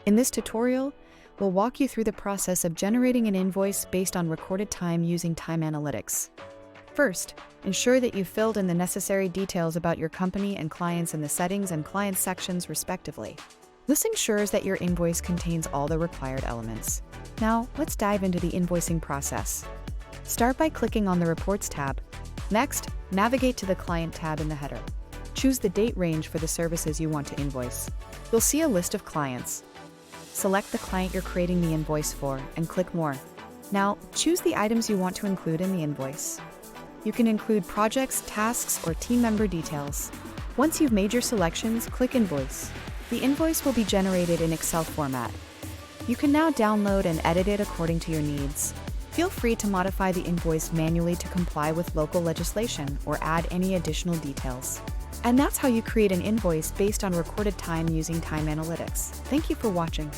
In this tutorial, we'll walk you through the process of generating an invoice based on recorded time using time analytics. First, ensure that you filled in the necessary details about your company and clients in the settings and clients sections respectively. This ensures that your invoice contains all the required elements. Now, let's dive into the invoicing process. Start by clicking on the Reports tab. Next, navigate to the Client tab in the header. Choose the date range for the services you want to invoice. You'll see a list of clients. Select the client you're creating the invoice for and click More. Now, choose the items you want to include in the invoice. You can include projects, tasks, or team member details. Once you've made your selections, click Invoice. The invoice will be generated in Excel format. You can now download and edit it according to your needs. Feel free to modify the invoice manually to comply with local legislation or add any additional details. And that's how you create an invoice based on recorded time using time analytics. Thank you for watching.